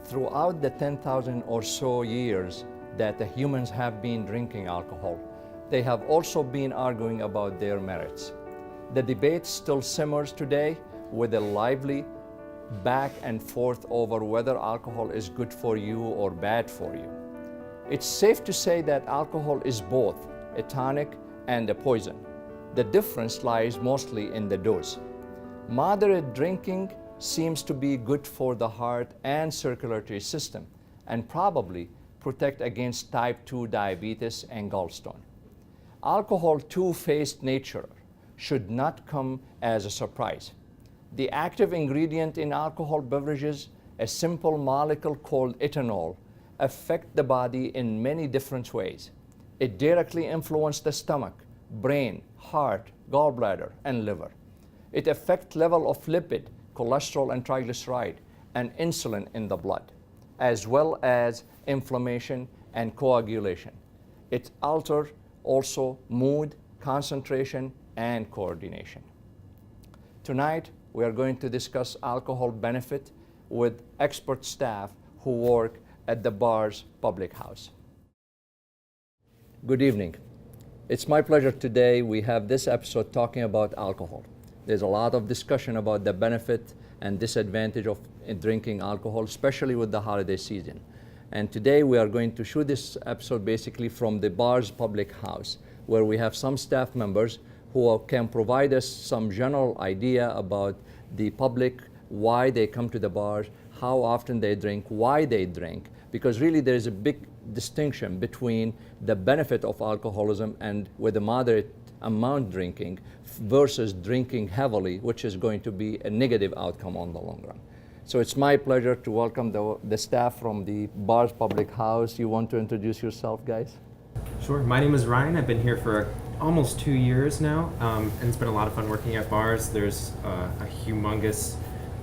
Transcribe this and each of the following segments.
throughout the 10,000 or so years that the humans have been drinking alcohol, they have also been arguing about their merits. The debate still simmers today with a lively back and forth over whether alcohol is good for you or bad for you. It's safe to say that alcohol is both a tonic and a poison. The difference lies mostly in the dose. Moderate drinking seems to be good for the heart and circulatory system and probably protect against type 2 diabetes and gallstone. Alcohol's two-faced nature should not come as a surprise. The active ingredient in alcohol beverages, a simple molecule called ethanol, affect the body in many different ways. It directly influences the stomach, brain, heart, gallbladder, and liver. It affects level of lipid, cholesterol and triglyceride, and insulin in the blood, as well as inflammation and coagulation. It alters also mood, concentration, and coordination. Tonight, we are going to discuss alcohol benefit with expert staff who work at the Barr's public house. Good evening. It's my pleasure today. We have this episode talking about alcohol. There's a lot of discussion about the benefit and disadvantage of drinking alcohol, especially with the holiday season. And today we are going to shoot this episode basically from the Barr's public house, where we have some staff members who can provide us some general idea about the public, why they come to the bars, how often they drink, why they drink, because really there is a big distinction between the benefit of alcoholism and with a moderate amount drinking versus drinking heavily, which is going to be a negative outcome on the long run. So it's my pleasure to welcome the staff from the Barr's public house. You want to introduce yourself, guys? Sure. My name is Ryan. I've been here for almost 2 years now, and it's been a lot of fun working at Barr's. There's a humongous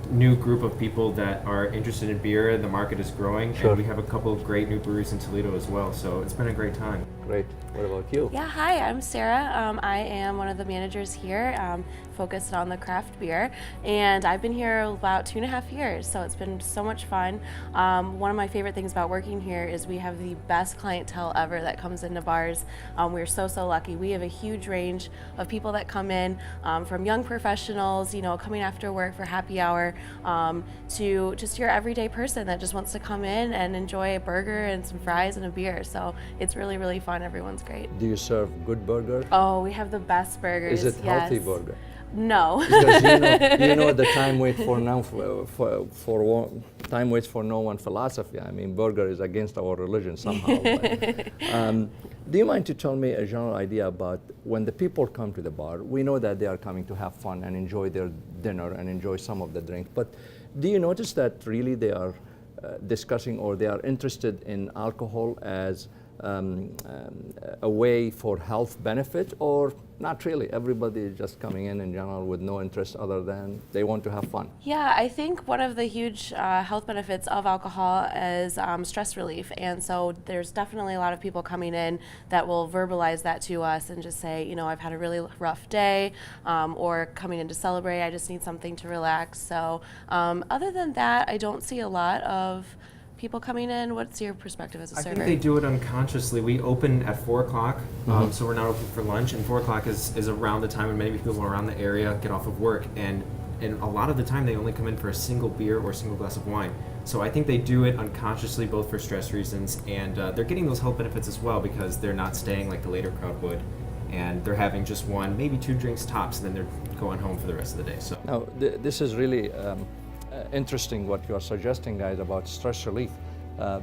new group of people that are interested in beer. The market is growing, Sure. and we have a couple of great new breweries in Toledo as well, so it's been a great time. Great. What about you? Yeah, hi, I'm Sarah. I am one of the managers here, focused on the craft beer, and I've been here about 2.5 years, so it's been so much fun. One of my favorite things about working here is we have the best clientele ever that comes into Barr's. We're so lucky. We have a huge range of people that come in, from young professionals, coming after work for happy hour, to just your everyday person that just wants to come in and enjoy a burger and some fries and a beer. So it's really fun. Everyone's great. Do you serve good burger? Oh, we have the best burgers. Is it healthy burger? No. Because you know the time waits for no one philosophy. I mean, burger is against our religion somehow. But, do you mind to tell me a general idea about when the people come to the bar? We know that they are coming to have fun and enjoy their dinner and enjoy some of the drink. But do you notice that really they are discussing or they are interested in alcohol as a way for health benefit, or not really? Everybody is just coming in general with no interest other than they want to have fun. Yeah, I think one of the huge health benefits of alcohol is stress relief. And so there's definitely a lot of people coming in that will verbalize that to us and just say, I've had a really rough day, or coming in to celebrate, I just need something to relax. So other than that, I don't see a lot of people coming in. What's your perspective as a server? I think they do it unconsciously. We open at 4 o'clock, so we're not open for lunch, and 4 o'clock is around the time when many people around the area get off of work, and a lot of the time they only come in for a single beer or a single glass of wine. So I think they do it unconsciously, both for stress reasons, and they're getting those health benefits as well, because they're not staying like the later crowd would, and they're having just 1, maybe 2 drinks tops, and then they're going home for the rest of the day. So now this is really interesting what you are suggesting, guys, about stress relief,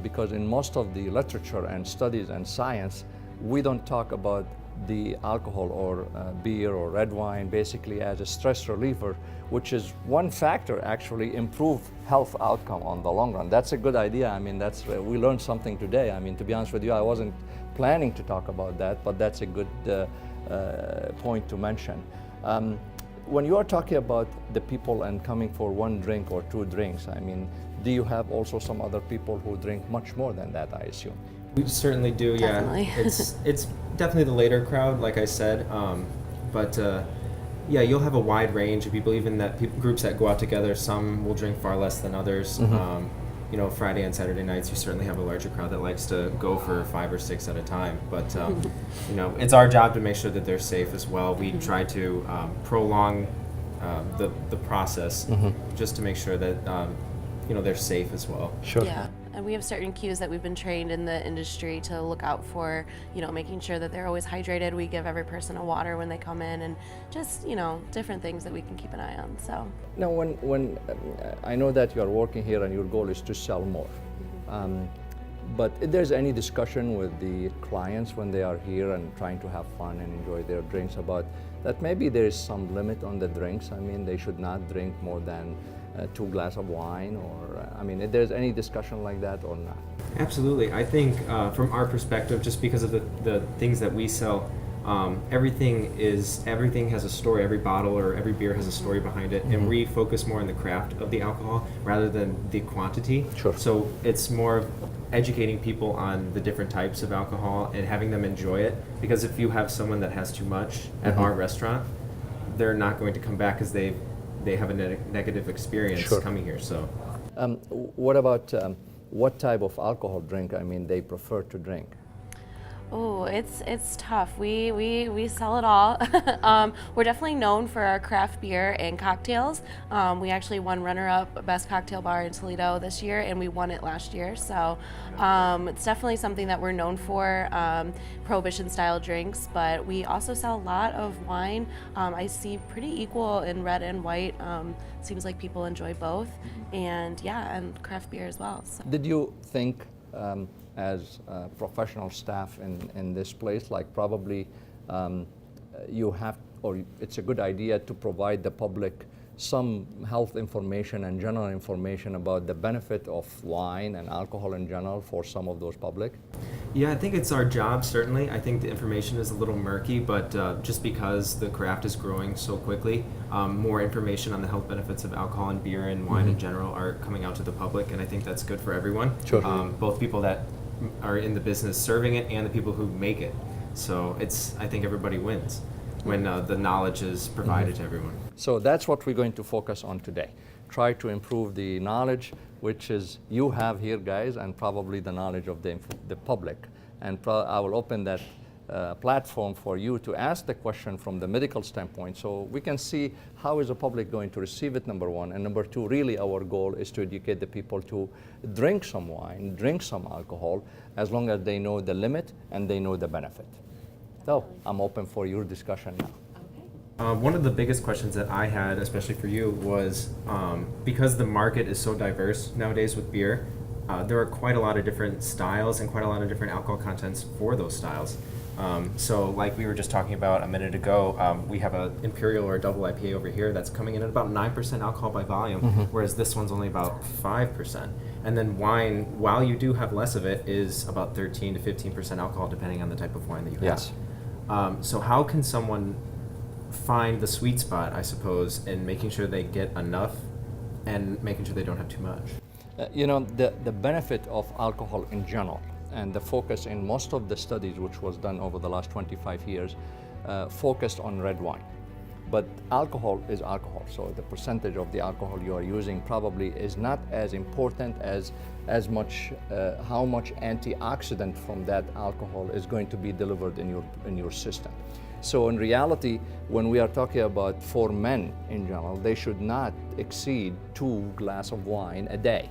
because in most of the literature and studies and science, we don't talk about the alcohol or beer or red wine basically as a stress reliever, which is one factor actually improve health outcome on the long run. That's a good idea. I mean, we learned something today. I mean, to be honest with you, I wasn't planning to talk about that, but that's a good point to mention. When you are talking about the people and coming for 1 drink or 2 drinks, I mean, do you have also some other people who drink much more than that, I assume? we certainly do, Definitely. yeah. It's definitely the later crowd, like I said, but yeah, you'll have a wide range of people, even that groups that go out together. Some will drink far less than others. Mm-hmm. you know, Friday and Saturday nights, you certainly have a larger crowd that likes to go for 5 or 6 at a time. But, you know, it's our job to make sure that they're safe as well. We try to prolong the process just to make sure that, you know, they're safe as well. Sure. Yeah, and we have certain cues that we've been trained in the industry to look out for, you know, making sure that they're always hydrated. We give every person a water when they come in, and just, you know, different things that we can keep an eye on, so. Now, when I know that you are working here and your goal is to sell more, but if there's any discussion with the clients when they are here and trying to have fun and enjoy their drinks about that maybe there is some limit on the drinks. I mean, they should not drink more than 2 glasses of wine, or I mean, if there's any discussion like that or not? Absolutely. I think from our perspective, just because of the things that we sell, everything has a story. Every bottle or every beer has a story behind it, and we focus more on the craft of the alcohol rather than the quantity. Sure. So it's more of educating people on the different types of alcohol and having them enjoy it. Because if you have someone that has too much at our restaurant, they're not going to come back because they have a negative experience coming here. So, what about what type of alcohol drink? I mean, they prefer to drink. Oh, it's tough. We sell it all. We're definitely known for our craft beer and cocktails. We actually won runner-up best cocktail bar in Toledo this year, and we won it last year. So it's definitely something that we're known for, prohibition-style drinks. But we also sell a lot of wine. I see pretty equal in red and white. Seems like people enjoy both, and yeah, and craft beer as well. So. Did you think, as professional staff in this place, like probably you have, or it's a good idea to provide the public some health information and general information about the benefit of wine and alcohol in general for some of those public? yeah, I think it's our job, certainly. I think the information is a little murky, but just because the craft is growing so quickly, more information on the health benefits of alcohol and beer and wine in general are coming out to the public, and I think that's good for everyone. Sure. Both people that are in the business serving it and the people who make it. So I think everybody wins when the knowledge is provided to everyone. So that's what we're going to focus on today. Try to improve the knowledge, which is you have here, guys, and probably the knowledge of the public. And I will open that platform for you to ask the question from the medical standpoint, so we can see how is the public going to receive it, number one, and number two, really our goal is to educate the people to drink some wine, drink some alcohol, as long as they know the limit and they know the benefit. So I'm open for your discussion now. One of the biggest questions that I had, especially for you, was because the market is so diverse nowadays with beer, there are quite a lot of different styles and quite a lot of different alcohol contents for those styles. So like we were just talking about a minute ago, we have an Imperial or a double IPA over here that's coming in at about 9% alcohol by volume, whereas this one's only about 5%. And then wine, while you do have less of it, is about 13 to 15% alcohol depending on the type of wine that you have. Yes. So how can someone find the sweet spot, I suppose, in making sure they get enough and making sure they don't have too much? You know, the benefit of alcohol in general, and the focus in most of the studies which was done over the last 25 years, focused on red wine. But alcohol is alcohol, so the percentage of the alcohol you are using probably is not as important as much how much antioxidant from that alcohol is going to be delivered in your system. So in reality, when we are talking about for men in general, they should not exceed 2 glasses of wine a day.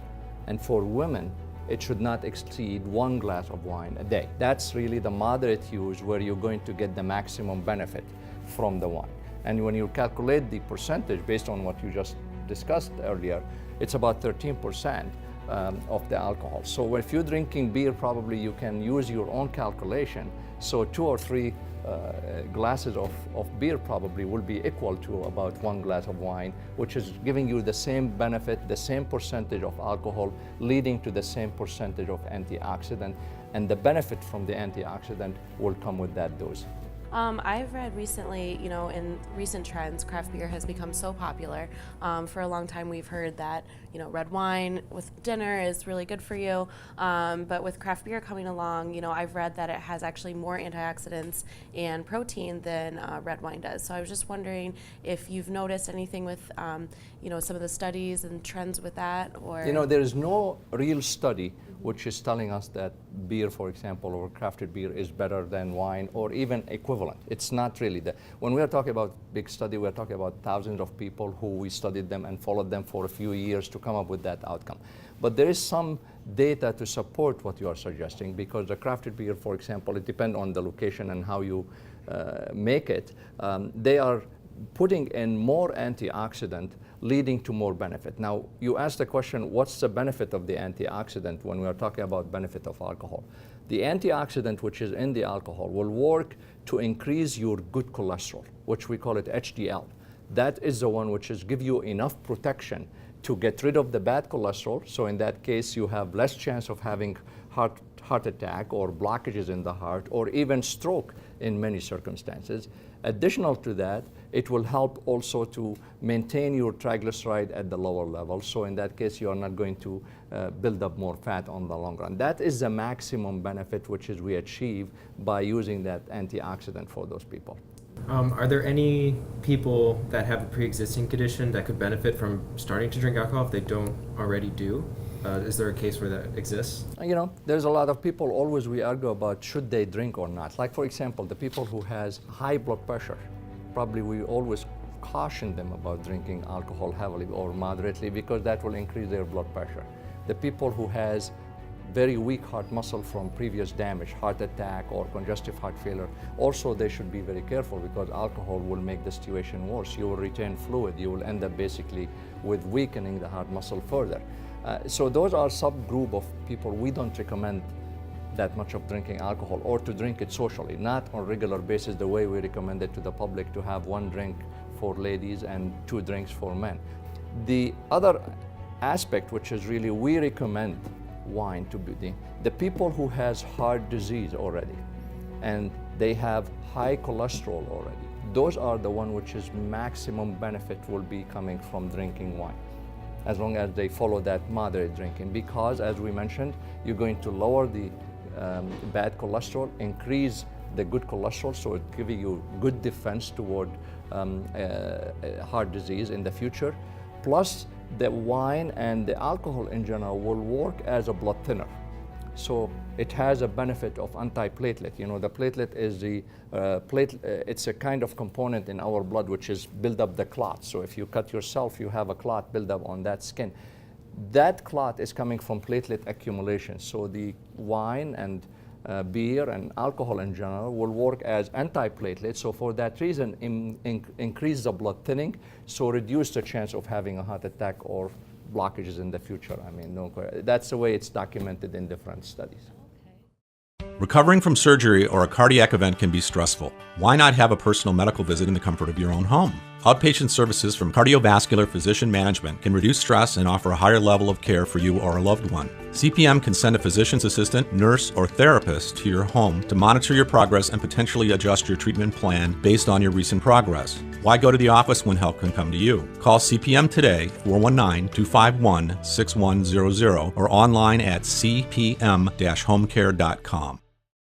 And for women, it should not exceed 1 glass of wine a day. That's really the moderate use where you're going to get the maximum benefit from the wine. And when you calculate the percentage based on what you just discussed earlier, it's about 13% of the alcohol. So if you're drinking beer, probably you can use your own calculation. So 2 or 3 glasses of beer probably will be equal to about 1 glass of wine, which is giving you the same benefit, the same percentage of alcohol, leading to the same percentage of antioxidant, and the benefit from the antioxidant will come with that dose. I've read recently, in recent trends, craft beer has become so popular. For a long time, we've heard that, red wine with dinner is really good for you. But with craft beer coming along, I've read that it has actually more antioxidants and protein than red wine does. So I was just wondering if you've noticed anything with, some of the studies and trends with that, or there is no real study which is telling us that beer, for example, or crafted beer is better than wine or even equivalent. It's not really that. When we are talking about big study, we're talking about thousands of people who we studied them and followed them for a few years to come up with that outcome. But there is some data to support what you are suggesting, because the crafted beer, for example, it depends on the location and how you make it. They are putting in more antioxidant, leading to more benefit. Now, you asked the question, what's the benefit of the antioxidant when we are talking about benefit of alcohol? The antioxidant which is in the alcohol will work to increase your good cholesterol, which we call it HDL. That is the one which is give you enough protection to get rid of the bad cholesterol. So in that case, you have less chance of having heart attack or blockages in the heart or even stroke in many circumstances. Additional to that, it will help also to maintain your triglyceride at the lower level. So in that case, you are not going to build up more fat on the long run. That is the maximum benefit which is we achieve by using that antioxidant for those people. Are there any people that have a pre-existing condition that could benefit from starting to drink alcohol if they don't already do? Is there a case where that exists? There's a lot of people, always we argue about should they drink or not. Like, for example, the people who has high blood pressure, probably we always caution them about drinking alcohol heavily or moderately, because that will increase their blood pressure. The people who has very weak heart muscle from previous damage, heart attack or congestive heart failure, also they should be very careful, because alcohol will make the situation worse. You will retain fluid. You will end up basically with weakening the heart muscle further. So those are subgroup of people we don't recommend that much of drinking alcohol, or to drink it socially, not on regular basis the way we recommend it to the public, to have 1 drink for ladies and 2 drinks for men. The other aspect, which is really we recommend wine to be the people who has heart disease already and they have high cholesterol already. Those are the one which is maximum benefit will be coming from drinking wine, as long as they follow that moderate drinking, because as we mentioned, you're going to lower the bad cholesterol, increase the good cholesterol, so it gives you good defense toward heart disease in the future. Plus, the wine and the alcohol in general will work as a blood thinner. So it has a benefit of antiplatelet. The platelet is it's a kind of component in our blood which is build up the clot. So if you cut yourself, you have a clot build up on that skin. That clot is coming from platelet accumulation. So the wine and beer and alcohol in general will work as antiplatelet. So for that reason, increase the blood thinning, so reduce the chance of having a heart attack or blockages in the future. That's the way it's documented in different studies. Recovering from surgery or a cardiac event can be stressful. Why not have a personal medical visit in the comfort of your own home? Outpatient services from Cardiovascular Physician Management can reduce stress and offer a higher level of care for you or a loved one. CPM can send a physician's assistant, nurse, or therapist to your home to monitor your progress and potentially adjust your treatment plan based on your recent progress. Why go to the office when help can come to you? Call CPM today, 419-251-6100, or online at cpm-homecare.com.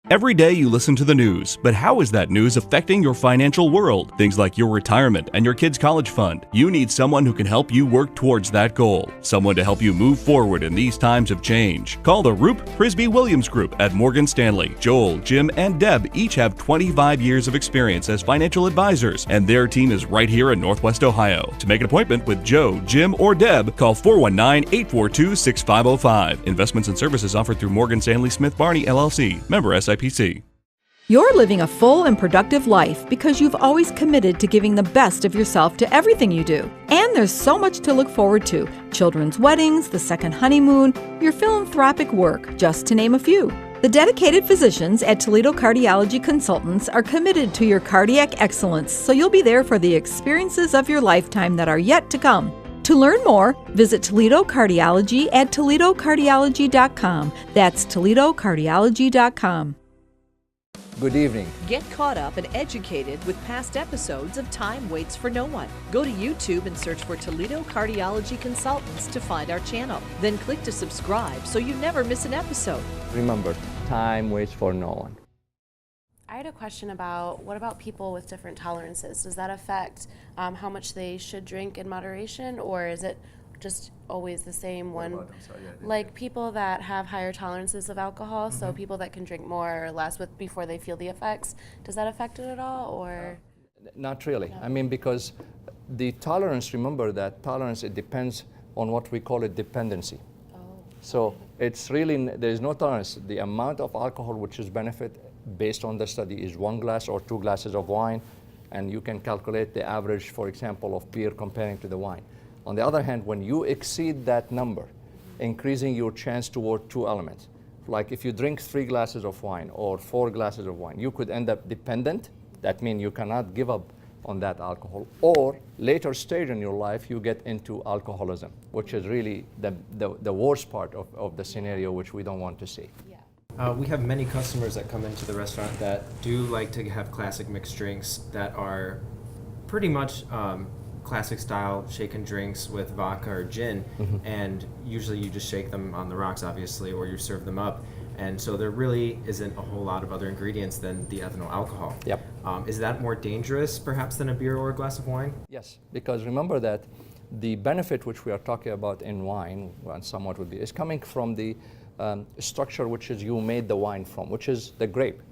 Every day you listen to the news, but how is that news affecting your financial world? Things like your retirement and your kids' college fund. You need someone who can help you work towards that goal. Someone to help you move forward in these times of change. Call the Roop Prisby Williams Group at Morgan Stanley. Joel, Jim, and Deb each have 25 years of experience as financial advisors, and their team is right here in Northwest Ohio. To make an appointment with Joe, Jim, or Deb, call 419-842-6505. Investments and services offered through Morgan Stanley Smith Barney, LLC. Member SIPC. You're living a full and productive life because you've always committed to giving the best of yourself to everything you do. And there's so much to look forward to. Children's weddings, the second honeymoon, your philanthropic work, just to name a few. The dedicated physicians at Toledo Cardiology Consultants are committed to your cardiac excellence, so you'll be there for the experiences of your lifetime that are yet to come. To learn more, visit Toledo Cardiology at toledocardiology.com. That's toledocardiology.com. Good evening. Get caught up and educated with past episodes of Time Waits for No One. Go to YouTube and search for Toledo Cardiology Consultants to find our channel. Then click to subscribe so you never miss an episode. Remember, time waits for no one. I had a question about what about people with different tolerances? Does that affect how much they should drink in moderation, or is it just always the same one? Like people that have higher tolerances of alcohol, so people that can drink more or less before they feel the effects, does that affect it at all, or? Not really. I mean, because the tolerance, remember that tolerance, it depends on what we call it dependency. So it's really, there is no tolerance. The amount of alcohol which is benefit based on the study is 1 glass or 2 glasses of wine, and you can calculate the average, for example, of beer comparing to the wine. On the other hand, when you exceed that number, increasing your chance toward 2 elements, like if you drink 3 glasses of wine or 4 glasses of wine, you could end up dependent. That means you cannot give up on that alcohol, or later stage in your life you get into alcoholism, which is really the worst part of the scenario, which we don't want to see. We have many customers that come into the restaurant that do like to have classic mixed drinks that are pretty much classic style shaken drinks with vodka or gin, and usually you just shake them on the rocks, obviously, or you serve them up. And so there really isn't a whole lot of other ingredients than the ethanol alcohol. Yep. Is that more dangerous, perhaps, than a beer or a glass of wine? Yes, because remember that the benefit which we are talking about in wine, and somewhat would be, is coming from the structure which is you made the wine from, which is the grape.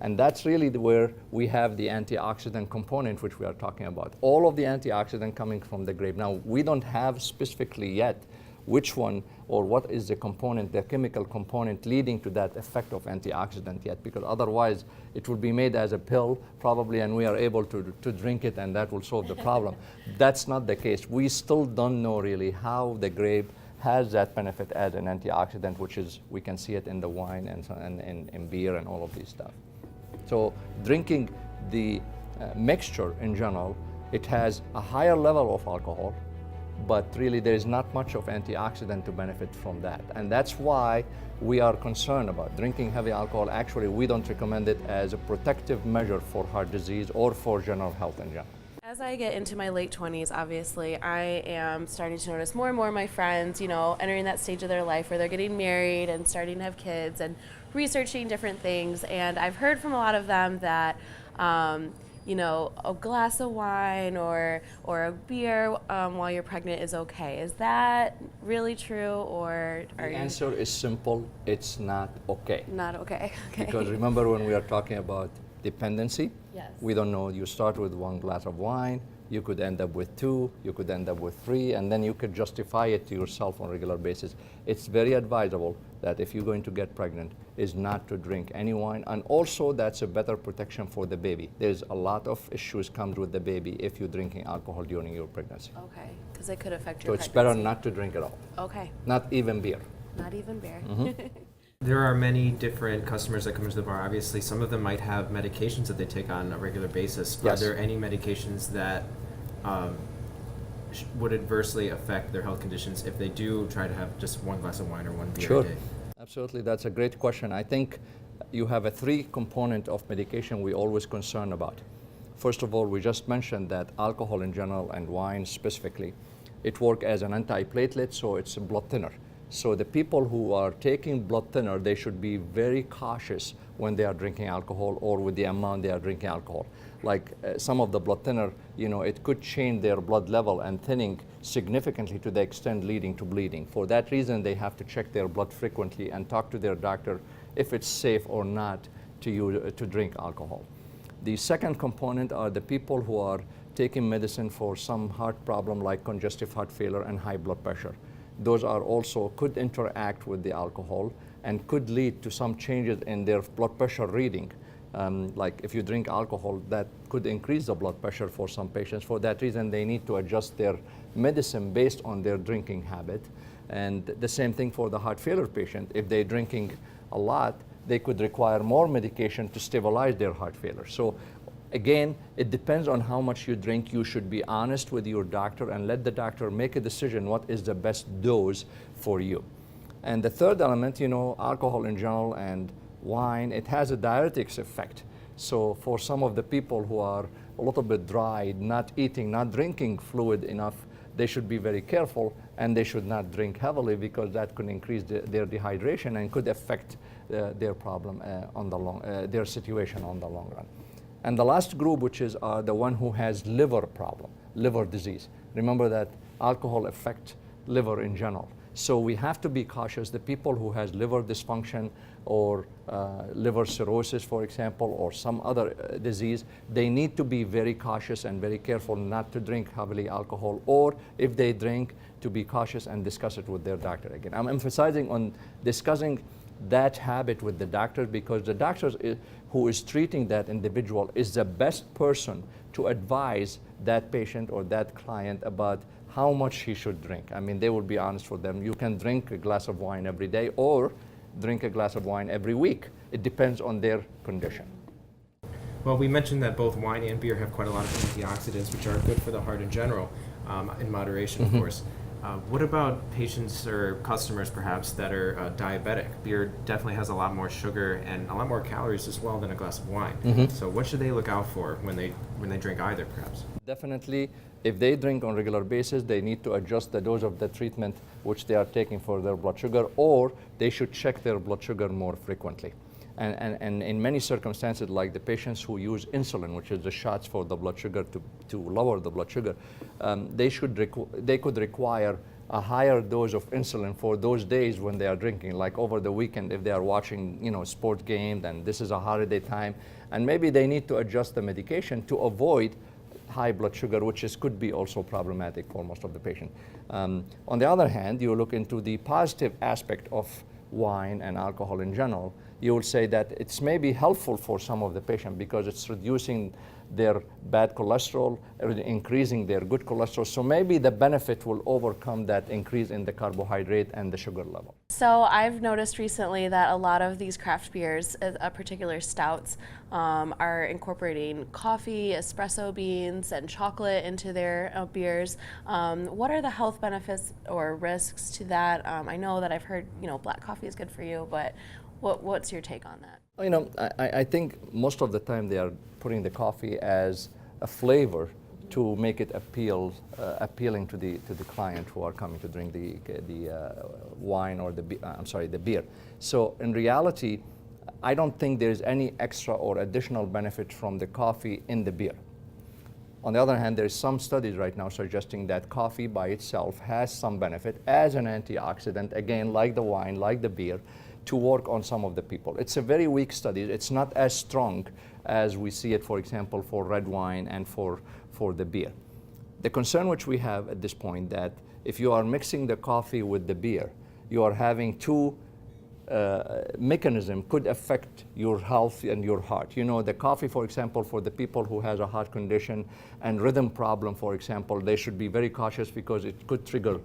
And that's really where we have the antioxidant component which we are talking about. All of the antioxidant coming from the grape. Now, we don't have specifically yet which one or what is the component, the chemical component leading to that effect of antioxidant yet, because otherwise it will be made as a pill probably, and we are able to drink it, and that will solve the problem. That's not the case. We still don't know really how the grape has that benefit as an antioxidant, which is, we can see it in the wine and in beer and all of these stuff. So drinking the mixture in general, it has a higher level of alcohol, but really there is not much of antioxidant to benefit from that. And that's why we are concerned about drinking heavy alcohol. Actually, we don't recommend it as a protective measure for heart disease or for general health in general. As I get into my late 20s, obviously, I am starting to notice more and more of my friends, you know, entering that stage of their life where they're getting married and starting to have kids and researching different things. And I've heard from a lot of them that, you know, a glass of wine or a beer while you're pregnant is okay. Is that really true, or are The answer is simple. It's not okay. Not okay. Okay. Because remember, when we are talking about dependency, Yes. we don't know. You start with 1 glass of wine, you could end up with 2, you could end up with 3, and then you could justify it to yourself on a regular basis. It's very advisable that if you're going to get pregnant, is not to drink any wine, and also that's a better protection for the baby. There's a lot of issues comes with the baby if you're drinking alcohol during your pregnancy. Okay, because it could affect So your it's pregnancy. better not to drink at all. Okay, Not even beer. not even beer. There are many different customers that come to the bar. Obviously, some of them might have medications that they take on a regular basis. Yes. Are there any medications that would adversely affect their health conditions if they do try to have just 1 glass of wine or 1 beer Sure. a day? Absolutely, that's a great question. I think you have a 3 component of medication we always concern about. First of all, we just mentioned that alcohol in general and wine specifically, it works as an antiplatelet, so it's a blood thinner. So the people who are taking blood thinner, they should be very cautious when they are drinking alcohol or with the amount they are drinking alcohol. Like some of the blood thinner, you know, it could change their blood level and thinning significantly to the extent leading to bleeding. For that reason, they have to check their blood frequently and talk to their doctor if it's safe or not to drink alcohol. The second component are the people who are taking medicine for some heart problem like congestive heart failure and high blood pressure. Those are also could interact with the alcohol and could lead to some changes in their blood pressure reading. Like if you drink alcohol, that could increase the blood pressure for some patients. For that reason, they need to adjust their medicine based on their drinking habit. And the same thing for the heart failure patient. If they're drinking a lot, they could require more medication to stabilize their heart failure. So again, it depends on how much you drink. You should be honest with your doctor and let the doctor make a decision what is the best dose for you. And the third element, you know, alcohol in general and wine, it has a diuretics effect. So for some of the people who are a little bit dry, not eating, not drinking fluid enough, they should be very careful, and they should not drink heavily because that could increase their dehydration and could affect their problem on the their situation on the long run. And the last group, which is the one who has liver problem, liver disease. Remember that alcohol affects liver in general. So we have to be cautious. The people who has liver dysfunction or liver cirrhosis, for example, or some other disease, they need to be very cautious and very careful not to drink heavily alcohol, or if they drink, to be cautious and discuss it with their doctor. Again, I'm emphasizing on discussing that habit with the doctor, because the doctor who is treating that individual is the best person to advise that patient or that client about how much he should drink. I mean, they will be honest for them. You can drink a glass of wine every day or drink a glass of wine every week. It depends on their condition. Well, we mentioned that both wine and beer have quite a lot of antioxidants, which are good for the heart in general, in moderation, of course. What about patients or customers, perhaps, that are diabetic? Beer definitely has a lot more sugar and a lot more calories as well than a glass of wine. So what should they look out for when they drink either, perhaps? Definitely, if they drink on a regular basis, they need to adjust the dose of the treatment which they are taking for their blood sugar, or they should check their blood sugar more frequently. And in many circumstances, like the patients who use insulin, which is the shots for the blood sugar to lower the blood sugar, they could require a higher dose of insulin for those days when they are drinking, like over the weekend if they are watching, sport games and this is a holiday time, and maybe they need to adjust the medication to avoid high blood sugar, which could be also problematic for most of the patients. On the other hand, you look into the positive aspect of wine and alcohol in general, you will say that it's maybe helpful for some of the patients because it's reducing their bad cholesterol, increasing their good cholesterol. So maybe the benefit will overcome that increase in the carbohydrate and the sugar level. So I've noticed recently that a lot of these craft beers, particular stouts, are incorporating coffee, espresso beans, and chocolate into their beers. What are the health benefits or risks to that? I know that I've heard, black coffee is good for you, but what's your take on that? I think most of the time they are putting the coffee as a flavor to make it appealing to the client who are coming to drink the wine or the beer. So in reality, I don't think there's any extra or additional benefit from the coffee in the beer. On the other hand, there's some studies right now suggesting that coffee by itself has some benefit as an antioxidant, again, like the wine, like the beer, to work on some of the people. It's a very weak study. It's not as strong as we see it, for example, for red wine and for the beer. The concern which we have at this point that if you are mixing the coffee with the beer, you are having two mechanism could affect your health and your heart. The coffee, for example, for the people who has a heart condition and rhythm problem, for example, they should be very cautious because it could trigger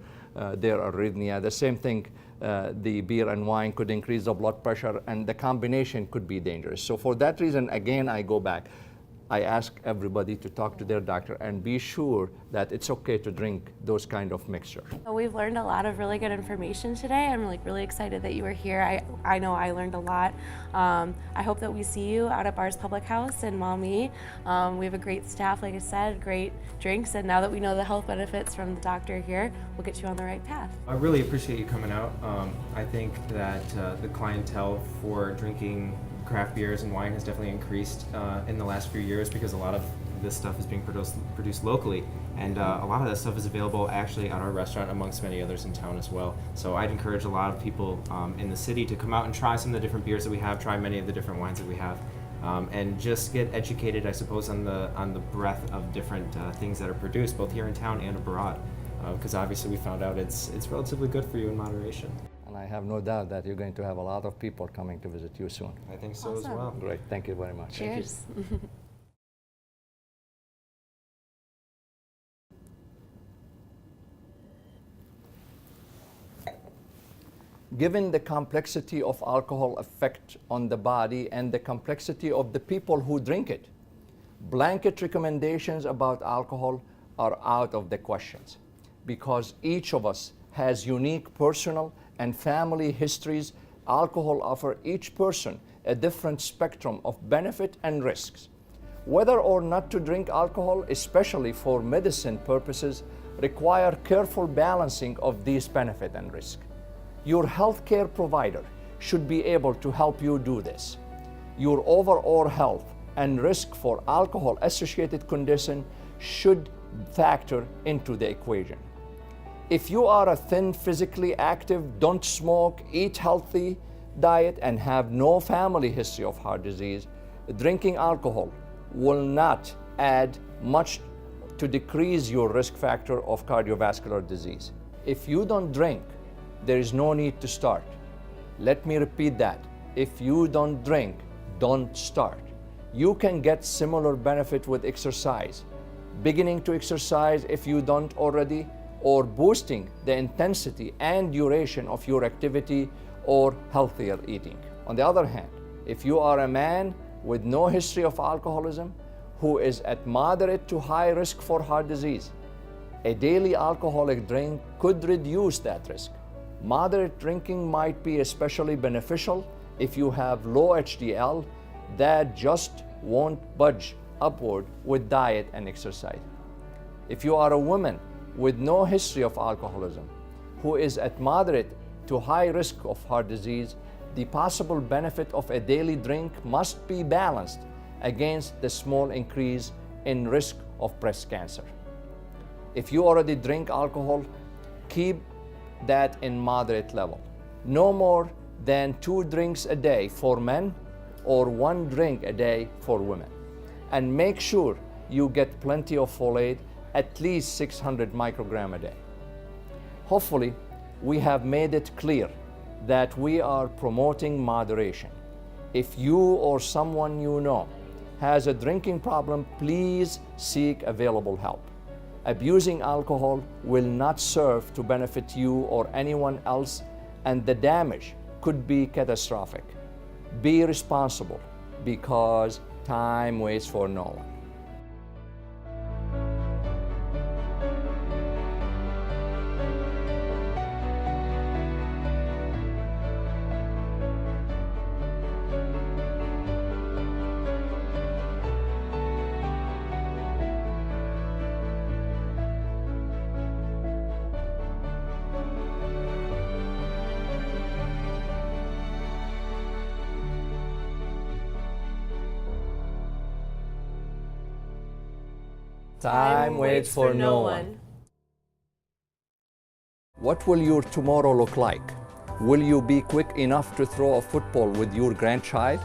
their arrhythmia. The same thing, the beer and wine could increase the blood pressure, and the combination could be dangerous. So for that reason, again, I go back. I ask everybody to talk to their doctor and be sure that it's okay to drink those kind of mixture. So we've learned a lot of really good information today. I'm really excited that you were here. I know I learned a lot. I hope that we see you out at Barr's Public House in Maumee. We have a great staff, like I said, great drinks, and now that we know the health benefits from the doctor here, we'll get you on the right path. I really appreciate you coming out. I think that the clientele for drinking craft beers and wine has definitely increased in the last few years because a lot of this stuff is being produced locally, and a lot of that stuff is available actually at our restaurant amongst many others in town as well. So I'd encourage a lot of people in the city to come out and try some of the different beers that we have, try many of the different wines that we have, and just get educated, I suppose, on the breadth of different things that are produced both here in town and abroad, because obviously we found out it's relatively good for you in moderation. And I have no doubt that you're going to have a lot of people coming to visit you soon. I think so Awesome. as well. Great, thank you very much. Cheers. Given the complexity of alcohol effect on the body and the complexity of the people who drink it, blanket recommendations about alcohol are out of the questions because each of us has unique personal and family histories alcohol offers each person a different spectrum of benefit and risks. Whether or not to drink alcohol, especially for medicine purposes, require careful balancing of these benefit and risk. Your healthcare provider should be able to help you do this. Your overall health and risk for alcohol-associated condition should factor into the equation. If you are a thin, physically active, don't smoke, eat healthy diet, and have no family history of heart disease, drinking alcohol will not add much to decrease your risk factor of cardiovascular disease. If you don't drink, there is no need to start. Let me repeat that. If you don't drink, don't start. You can get similar benefit with exercise. Beginning to exercise if you don't already, or boosting the intensity and duration of your activity, or healthier eating. On the other hand, if you are a man with no history of alcoholism who is at moderate to high risk for heart disease, a daily alcoholic drink could reduce that risk. Moderate drinking might be especially beneficial if you have low HDL that just won't budge upward with diet and exercise. If you are a woman with no history of alcoholism who is at moderate to high risk of heart disease, the possible benefit of a daily drink must be balanced against the small increase in risk of breast cancer. If you already drink alcohol, keep that in moderate level. No more than 2 drinks a day for men or 1 drink a day for women. And make sure you get plenty of folate, at least 600 microgram a day. Hopefully, we have made it clear that we are promoting moderation. If you or someone you know has a drinking problem, please seek available help. Abusing alcohol will not serve to benefit you or anyone else, and the damage could be catastrophic. Be responsible, because time waits for no one. Time waits for no one. What will your tomorrow look like? Will you be quick enough to throw a football with your grandchild?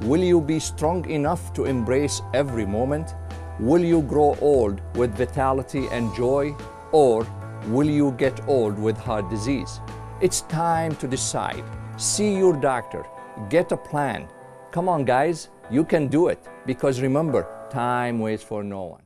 Will you be strong enough to embrace every moment? Will you grow old with vitality and joy? Or will you get old with heart disease? It's time to decide. See your doctor. Get a plan. Come on, guys, you can do it. Because remember, time waits for no one.